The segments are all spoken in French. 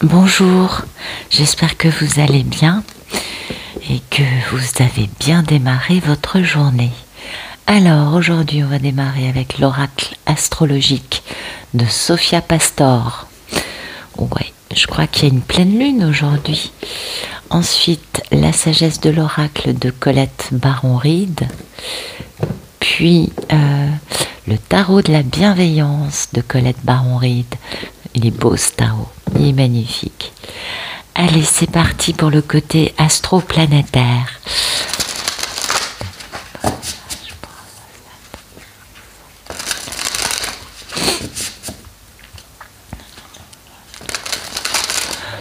Bonjour, j'espère que vous allez bien et que vous avez bien démarré votre journée. Alors aujourd'hui on va démarrer avec l'oracle astrologique de Sophia Pastor. Ouais, je crois qu'il y a une pleine lune aujourd'hui. Ensuite la sagesse de l'oracle de Colette Baron-Reid. Puis le tarot de la bienveillance de Colette Baron-Reid. Il est beau ce tarot, il est magnifique. Allez, c'est parti pour le côté astroplanétaire.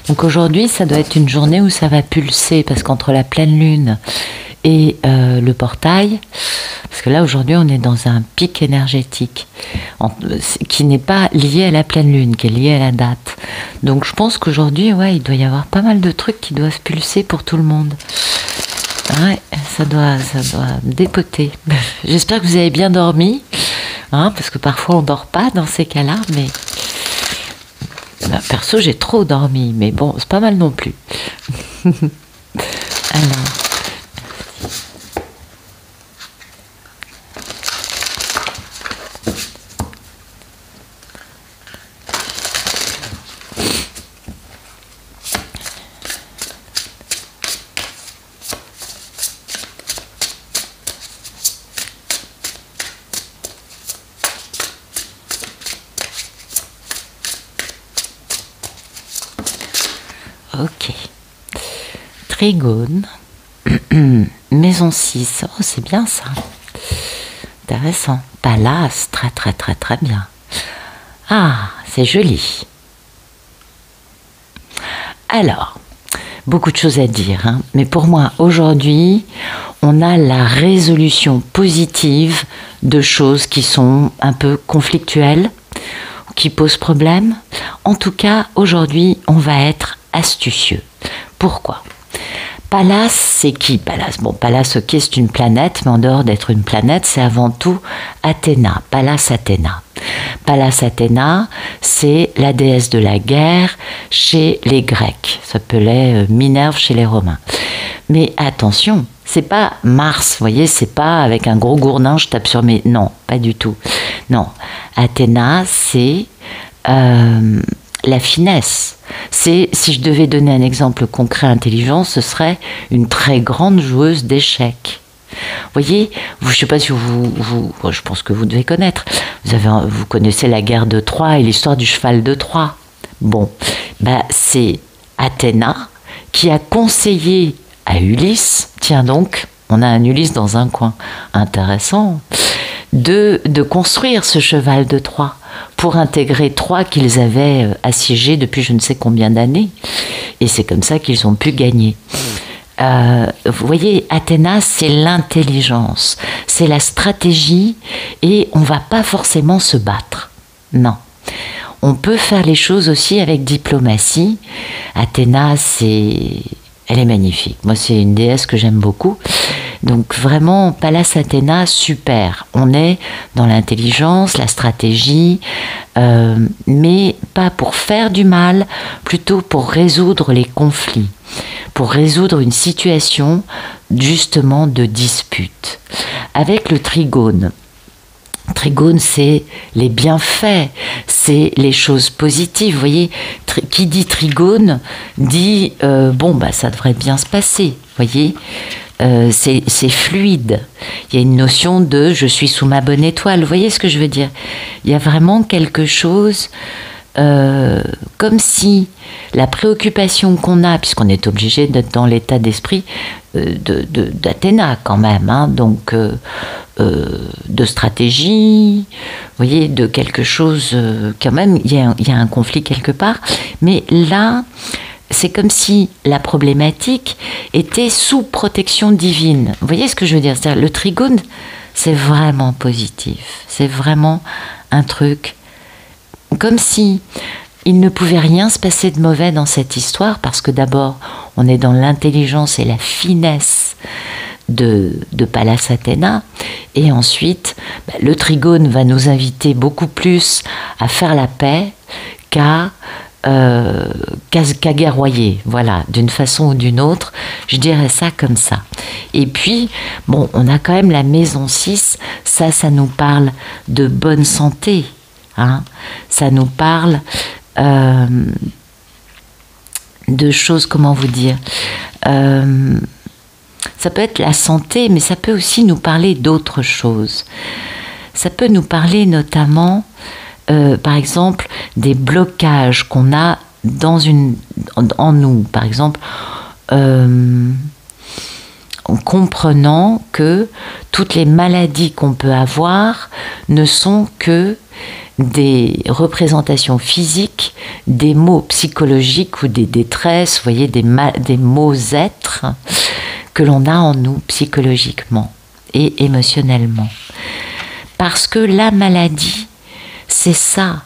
Donc aujourd'hui, ça doit être une journée où ça va pulser, parce qu'entre la pleine lune et le portail, parce que là aujourd'hui on est dans un pic énergétique qui n'est pas lié à la pleine lune, qui est lié à la date. Donc je pense qu'aujourd'hui, ouais, il doit y avoir pas mal de trucs qui doivent pulser pour tout le monde. Ouais, ça doit dépoter. J'espère que vous avez bien dormi, hein, parce que parfois on dort pas dans ces cas-là, mais perso j'ai trop dormi, mais bon, c'est pas mal non plus. Alors. Ok. Trigone. Maison 6. Oh, c'est bien ça. Intéressant. Palace. Très bien. Ah, c'est joli. Alors, beaucoup de choses à dire, hein, mais pour moi, aujourd'hui, on a la résolution positive de choses qui sont un peu conflictuelles, qui posent problème. En tout cas, aujourd'hui, on va être astucieux. Pourquoi ? Pallas, c'est qui Pallas ? Bon, Pallas, ok, c'est une planète, mais en dehors d'être une planète, c'est avant tout Athéna, Pallas Athéna. Pallas Athéna, c'est la déesse de la guerre chez les Grecs. Ça s'appelait Minerve chez les Romains. Mais attention, c'est pas Mars, vous voyez, c'est pas avec un gros gourdin, je tape sur mes... Non, pas du tout. Non, Athéna, c'est... la finesse. C'est, si je devais donner un exemple concret intelligent, ce serait une très grande joueuse d'échecs. Vous voyez, je ne sais pas si je pense que vous devez connaître. Vous connaissez la guerre de Troie et l'histoire du cheval de Troie. Bon, c'est Athéna qui a conseillé à Ulysse, tiens donc, on a un Ulysse dans un coin, intéressant, de construire ce cheval de Troie pour intégrer Troie qu'ils avaient assiégé depuis je ne sais combien d'années. Et c'est comme ça qu'ils ont pu gagner. Vous voyez, Athéna, c'est l'intelligence, c'est la stratégie, et on ne va pas forcément se battre. Non. On peut faire les choses aussi avec diplomatie. Athéna, elle est magnifique. Moi, c'est une déesse que j'aime beaucoup. Donc vraiment, Pallas Athéna, super. On est dans l'intelligence, la stratégie, mais pas pour faire du mal, plutôt pour résoudre les conflits, pour résoudre une situation justement de dispute. Avec le trigone. Trigone, c'est les bienfaits, c'est les choses positives. Vous voyez, qui dit trigone dit ça devrait bien se passer. Vous voyez, c'est fluide. Il y a une notion de je suis sous ma bonne étoile. Vous voyez ce que je veux dire ? Il y a vraiment quelque chose comme si la préoccupation qu'on a, puisqu'on est obligé d'être dans l'état d'esprit d'Athéna quand même, hein, donc de stratégie, vous voyez, de quelque chose, quand même, il y a un conflit quelque part, mais là, c'est comme si la problématique était sous protection divine. Vous voyez ce que je veux dire ? C'est-à-dire, le trigone, c'est vraiment positif, c'est vraiment un truc comme si il ne pouvait rien se passer de mauvais dans cette histoire, parce que d'abord, on est dans l'intelligence et la finesse de Pallas Athéna, et ensuite, le trigone va nous inviter beaucoup plus à faire la paix qu'à qu'à guerroyer, voilà, d'une façon ou d'une autre, je dirais ça comme ça. Et puis, bon, on a quand même la maison 6, ça nous parle de bonne santé, hein, ça nous parle de choses, comment vous dire, ça peut être la santé, mais ça peut aussi nous parler d'autres choses. Ça peut nous parler notamment par exemple, des blocages qu'on a en nous. Par exemple, en comprenant que toutes les maladies qu'on peut avoir ne sont que des représentations physiques, des maux psychologiques ou des détresses, vous voyez, des maux êtres que l'on a en nous psychologiquement et émotionnellement. Parce que la maladie, c'est ça,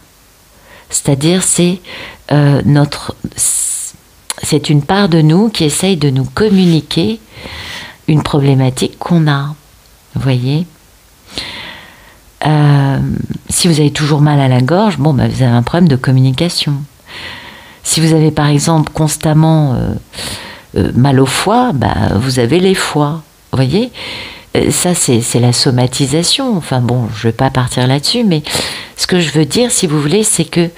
c'est-à-dire c'est une part de nous qui essaye de nous communiquer une problématique qu'on a, vous voyez. Si vous avez toujours mal à la gorge, bon, bah, vous avez un problème de communication. Si vous avez par exemple constamment mal au foie, bah, vous avez les foies, vous voyez. Ça, c'est la somatisation. Enfin bon, je ne vais pas partir là-dessus, mais ce que je veux dire, si vous voulez, c'est que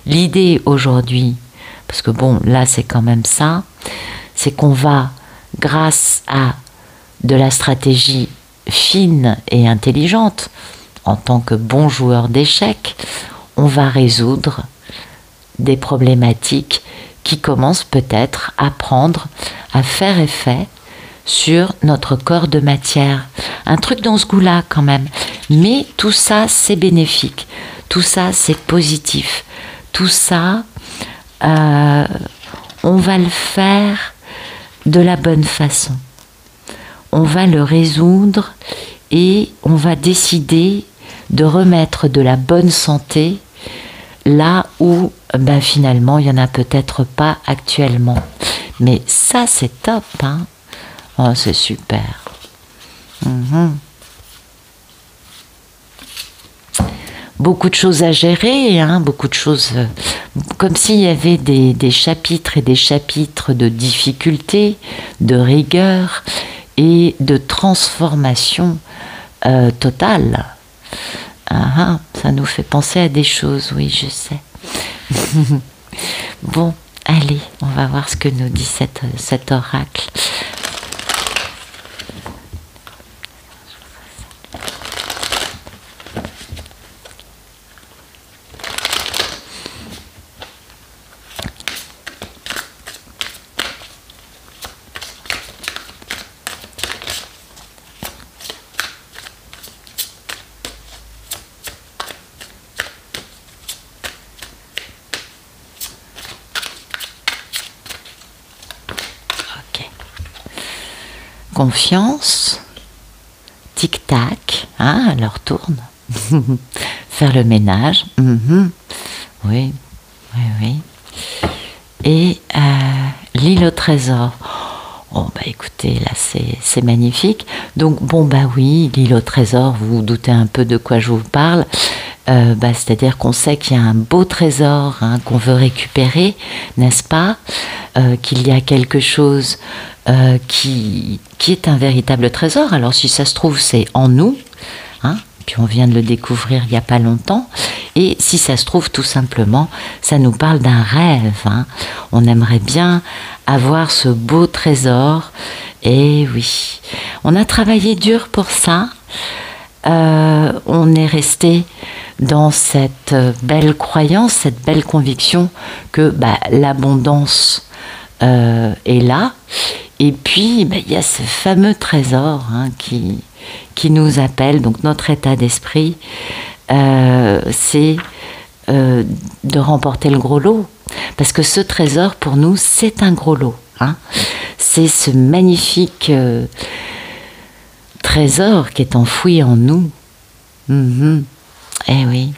l'idée aujourd'hui, parce que bon, là, c'est quand même ça, c'est qu'on va, grâce à de la stratégie fine et intelligente, en tant que bon joueur d'échecs, on va résoudre des problématiques qui commencent peut-être à faire effet sur notre corps de matière. Un truc dans ce goût-là quand même. Mais tout ça, c'est bénéfique. Tout ça, c'est positif. Tout ça, on va le faire de la bonne façon. On va le résoudre et on va décider de remettre de la bonne santé là où ben, finalement, il n'y en a peut-être pas actuellement. Mais ça, c'est top, hein. Oh, c'est super. Beaucoup de choses à gérer, hein, beaucoup de choses, comme s'il y avait des chapitres et des chapitres de difficultés, de rigueur et de transformation totale. Ça nous fait penser à des choses, oui, je sais. Bon, allez, on va voir ce que nous dit cet oracle. Confiance, tic-tac, hein, elle retourne. Faire le ménage, oui. Et l'île au trésor. Oh, bah écoutez, là c'est magnifique. Donc, bon, bah oui, l'île au trésor, vous vous doutez un peu de quoi je vous parle. C'est-à-dire qu'on sait qu'il y a un beau trésor hein, qu'on veut récupérer, n'est-ce pas, qu'il y a quelque chose qui est un véritable trésor. Alors si ça se trouve c'est en nous, hein, puis on vient de le découvrir il n'y a pas longtemps, et si ça se trouve tout simplement ça nous parle d'un rêve, hein. On aimerait bien avoir ce beau trésor, et oui, on a travaillé dur pour ça. On est resté dans cette belle croyance, cette belle conviction que l'abondance est là. Et puis, il y a ce fameux trésor hein, qui nous appelle. Donc notre état d'esprit, c'est de remporter le gros lot. Parce que ce trésor, pour nous, c'est un gros lot. Hein. C'est ce magnifique trésor qui est enfoui en nous. Eh oui,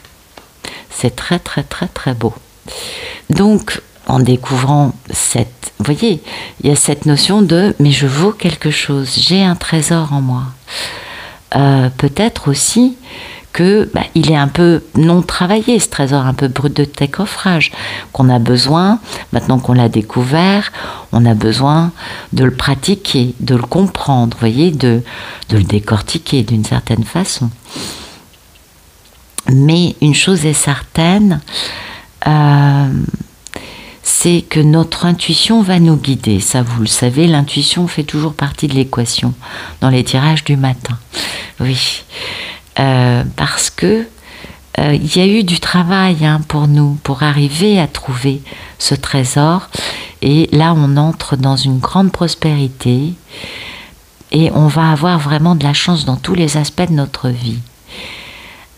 c'est très très très très beau. Donc, en découvrant vous voyez, il y a cette notion de mais je vaux quelque chose, j'ai un trésor en moi. Peut-être aussi que il est un peu non travaillé, ce trésor un peu brut de décoffrage, qu'on a besoin, maintenant qu'on l'a découvert, on a besoin de le pratiquer, de le comprendre, vous voyez, de le décortiquer d'une certaine façon. Mais une chose est certaine, c'est que notre intuition va nous guider. Ça, vous le savez, l'intuition fait toujours partie de l'équation dans les tirages du matin. Oui, parce que il y a eu du travail pour nous, pour arriver à trouver ce trésor. Et là, on entre dans une grande prospérité et on va avoir vraiment de la chance dans tous les aspects de notre vie.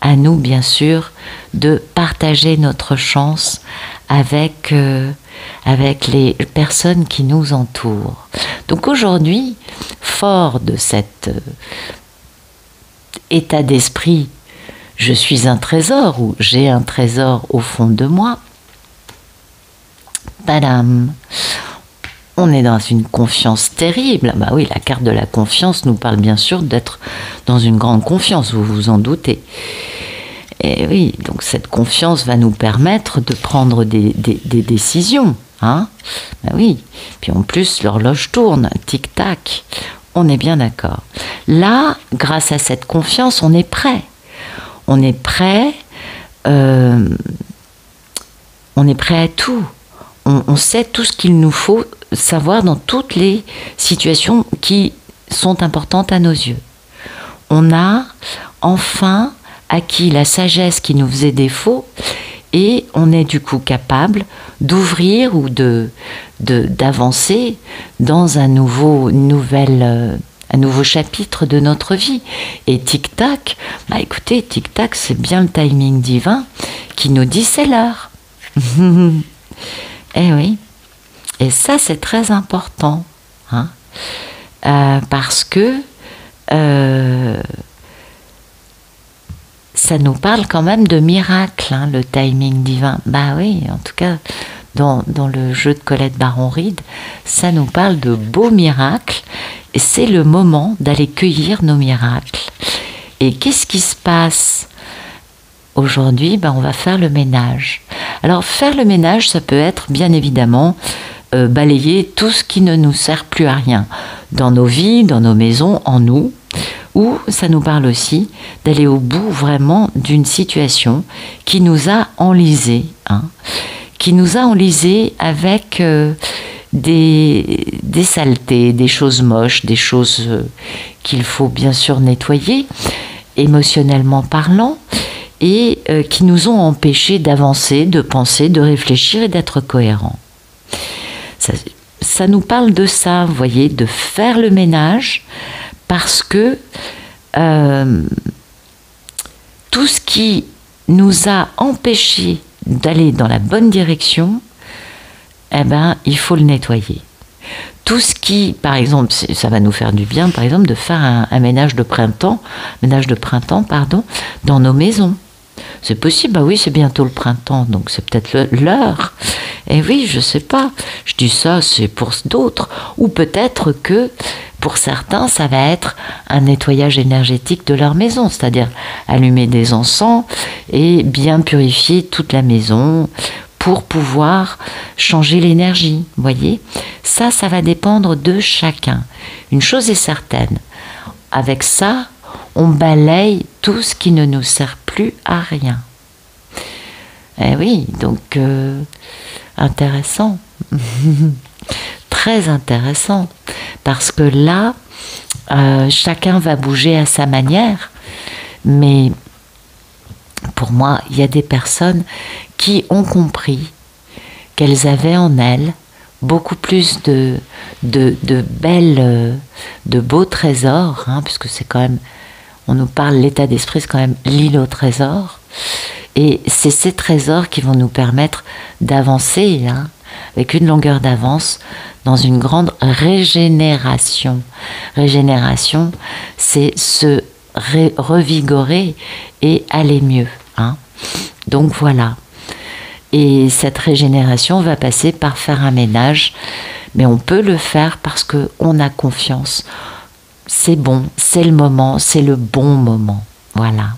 À nous, bien sûr, de partager notre chance avec les personnes qui nous entourent. Donc aujourd'hui, fort de cet état d'esprit, je suis un trésor ou j'ai un trésor au fond de moi, padam, on est dans une confiance terrible. Bah oui, la carte de la confiance nous parle bien sûr d'être dans une grande confiance, vous vous en doutez. Et oui, donc cette confiance va nous permettre de prendre des décisions. Bah oui, puis en plus l'horloge tourne, tic-tac, on est bien d'accord. Là, grâce à cette confiance, on est prêt. On est prêt à tout. On sait tout ce qu'il nous faut savoir dans toutes les situations qui sont importantes à nos yeux. On a enfin acquis la sagesse qui nous faisait défaut et on est du coup capable d'ouvrir ou d'avancer dans un nouveau chapitre de notre vie. Et tic-tac, écoutez, tic-tac, c'est bien le timing divin qui nous dit c'est l'heure. Eh oui, et ça c'est très important, parce que ça nous parle quand même de miracle, le timing divin. Bah oui, en tout cas, dans le jeu de Colette Baron-Reid, ça nous parle de beaux miracles, et c'est le moment d'aller cueillir nos miracles. Et qu'est-ce qui se passe aujourd'hui? On va faire le ménage. Alors, faire le ménage, ça peut être, bien évidemment, balayer tout ce qui ne nous sert plus à rien, dans nos vies, dans nos maisons, en nous, ou ça nous parle aussi d'aller au bout vraiment d'une situation qui nous a enlisés, qui nous a enlisés avec des saletés, des choses moches, des choses qu'il faut bien sûr nettoyer, émotionnellement parlant, et qui nous ont empêchés d'avancer, de penser, de réfléchir et d'être cohérents. Ça nous parle de ça, vous voyez, de faire le ménage, parce que tout ce qui nous a empêchés d'aller dans la bonne direction, il faut le nettoyer. Tout ce qui, par exemple, ça va nous faire du bien, par exemple, de faire un ménage de printemps, dans nos maisons. C'est possible, oui, c'est bientôt le printemps, donc c'est peut-être l'heure. Et oui, je sais pas, je dis ça, c'est pour d'autres. Ou peut-être que, pour certains, ça va être un nettoyage énergétique de leur maison, c'est-à-dire allumer des encens et bien purifier toute la maison pour pouvoir changer l'énergie, vous voyez. Ça va dépendre de chacun. Une chose est certaine, avec ça, on balaye tout ce qui ne nous sert plus à rien. Eh oui, donc intéressant, très intéressant, parce que là, chacun va bouger à sa manière, mais pour moi, il y a des personnes qui ont compris qu'elles avaient en elles beaucoup plus de beaux trésors, puisque c'est quand même, on nous parle, l'état d'esprit, c'est quand même l'île au trésor. Et c'est ces trésors qui vont nous permettre d'avancer, avec une longueur d'avance, dans une grande régénération. Régénération, c'est se revigorer et aller mieux. Donc voilà. Et cette régénération va passer par faire un ménage, mais on peut le faire parce qu'on a confiance. C'est bon, c'est le moment, c'est le bon moment. Voilà.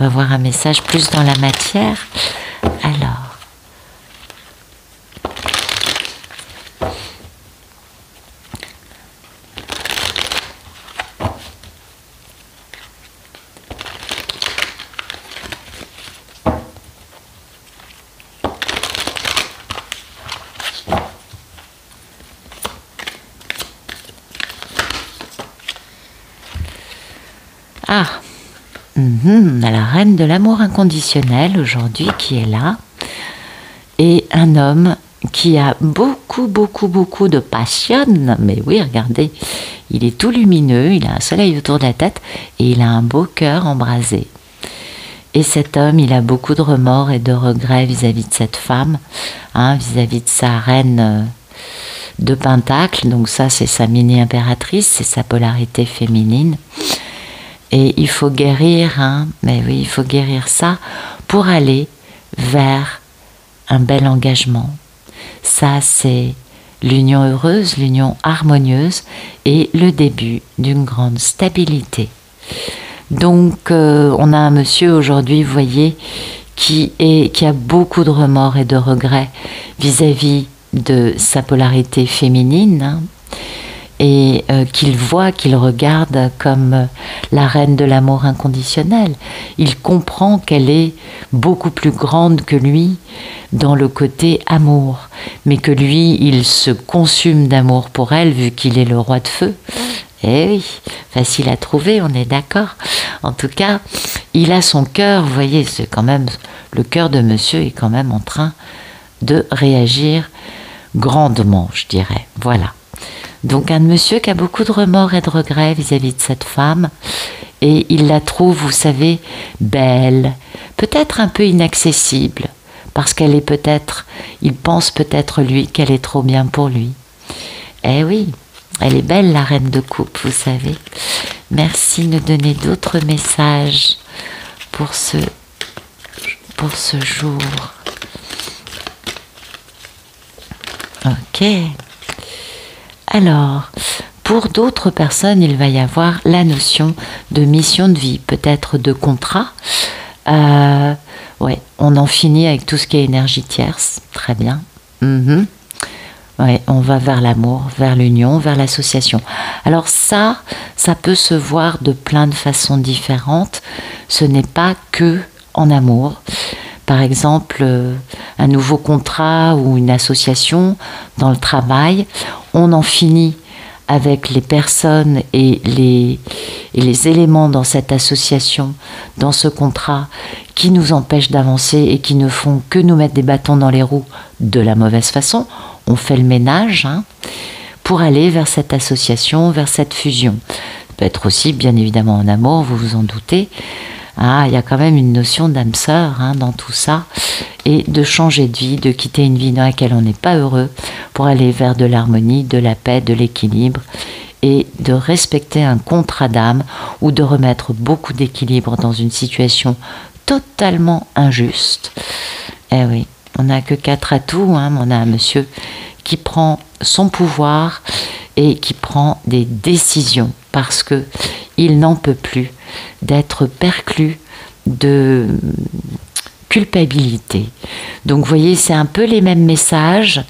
On va voir un message plus dans la matière. Alors. Ah, la reine de l'amour inconditionnel aujourd'hui qui est là, et un homme qui a beaucoup de passion, mais oui, regardez, il est tout lumineux, il a un soleil autour de la tête, et il a un beau cœur embrasé. Et cet homme, il a beaucoup de remords et de regrets vis-à-vis de cette femme, vis-à-vis de sa reine de Pentacle, donc ça c'est sa mini-impératrice, c'est sa polarité féminine. Et il faut guérir, mais oui, il faut guérir ça pour aller vers un bel engagement. Ça, c'est l'union heureuse, l'union harmonieuse et le début d'une grande stabilité. Donc, on a un monsieur aujourd'hui, vous voyez, qui a beaucoup de remords et de regrets vis-à-vis de sa polarité féminine, et qu'il voit, qu'il regarde comme la reine de l'amour inconditionnel. Il comprend qu'elle est beaucoup plus grande que lui dans le côté amour, mais que lui, il se consume d'amour pour elle, vu qu'il est le roi de feu. Eh oui, facile à trouver, on est d'accord. En tout cas, il a son cœur, vous voyez, c'est quand même, le cœur de monsieur est quand même en train de réagir grandement, je dirais. Voilà. Donc un monsieur qui a beaucoup de remords et de regrets vis-à-vis de cette femme, et il la trouve, vous savez, belle, peut-être un peu inaccessible, parce qu'elle est peut-être, il pense peut-être lui qu'elle est trop bien pour lui. Eh oui, elle est belle la reine de coupe, vous savez. Merci de nous donner d'autres messages pour ce jour. Ok. Alors, pour d'autres personnes, il va y avoir la notion de mission de vie, peut-être de contrat. Ouais, on en finit avec tout ce qui est énergie tierce, très bien. Ouais, on va vers l'amour, vers l'union, vers l'association. Alors ça peut se voir de plein de façons différentes. Ce n'est pas que en amour. Par exemple, un nouveau contrat ou une association dans le travail, on en finit avec les personnes et les éléments dans cette association, dans ce contrat, qui nous empêchent d'avancer et qui ne font que nous mettre des bâtons dans les roues de la mauvaise façon. On fait le ménage pour aller vers cette association, vers cette fusion. Ça peut être aussi, bien évidemment, en amour, vous vous en doutez. Il y a quand même une notion d'âme sœur dans tout ça, et de changer de vie, de quitter une vie dans laquelle on n'est pas heureux pour aller vers de l'harmonie, de la paix, de l'équilibre, et de respecter un contrat d'âme ou de remettre beaucoup d'équilibre dans une situation totalement injuste. Eh oui, on n'a que 4 atouts, on a un monsieur qui prend son pouvoir et qui prend des décisions parce que il n'en peut plus d'être perclus de culpabilité. Donc vous voyez, c'est un peu les mêmes messages.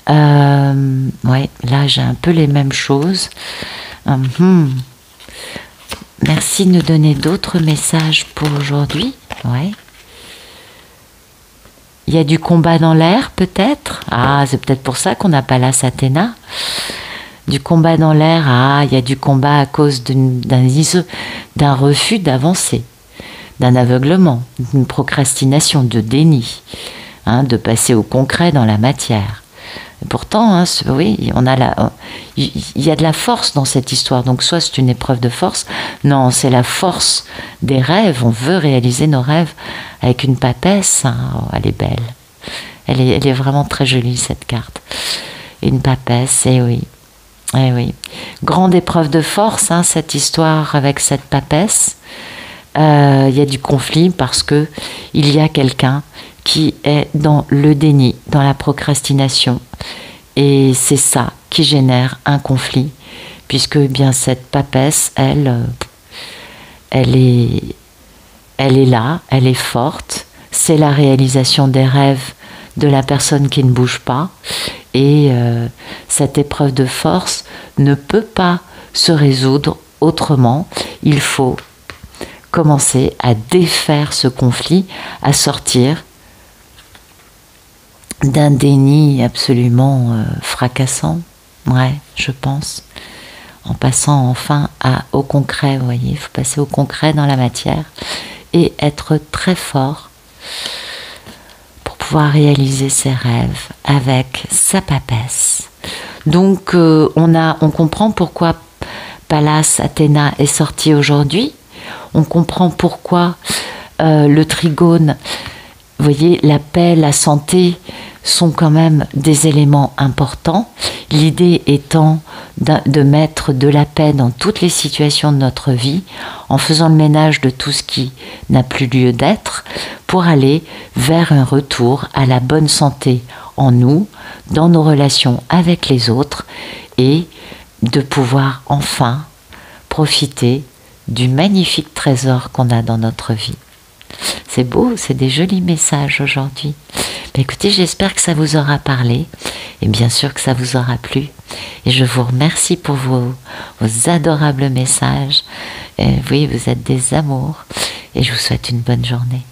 Ouais, là j'ai un peu les mêmes choses. Merci de nous donner d'autres messages pour aujourd'hui. Ouais. Il y a du combat dans l'air peut-être. C'est peut-être pour ça qu'on n'a pas la Athéna. Du combat dans l'air, il y a du combat à cause d'un refus d'avancer, d'un aveuglement, d'une procrastination, de déni, de passer au concret dans la matière. Et pourtant, oui, il y a de la force dans cette histoire. Donc soit c'est une épreuve de force, non, c'est la force des rêves. On veut réaliser nos rêves avec une papesse. Elle est belle. Elle est vraiment très jolie cette carte. Une papesse, oui. Eh oui, grande épreuve de force, cette histoire avec cette papesse. Il y a du conflit parce que il y a quelqu'un qui est dans le déni, dans la procrastination. Et c'est ça qui génère un conflit, puisque bien cette papesse, elle elle est là, elle est forte, c'est la réalisation des rêves de la personne qui ne bouge pas, et cette épreuve de force ne peut pas se résoudre autrement. Il faut commencer à défaire ce conflit, à sortir d'un déni absolument fracassant, ouais, je pense, en passant enfin au concret, vous voyez, il faut passer au concret dans la matière et être très fort pour pouvoir réaliser ses rêves avec sa papesse. Donc on comprend pourquoi Pallas Athéna est sorti aujourd'hui, on comprend pourquoi le trigone, vous voyez, la paix, la santé sont quand même des éléments importants. L'idée étant de mettre de la paix dans toutes les situations de notre vie, en faisant le ménage de tout ce qui n'a plus lieu d'être, pour aller vers un retour à la bonne santé en nous, dans nos relations avec les autres, et de pouvoir enfin profiter du magnifique trésor qu'on a dans notre vie. C'est beau, c'est des jolis messages aujourd'hui. Écoutez, j'espère que ça vous aura parlé et bien sûr que ça vous aura plu. Et je vous remercie pour vos adorables messages. Oui, vous êtes des amours et je vous souhaite une bonne journée.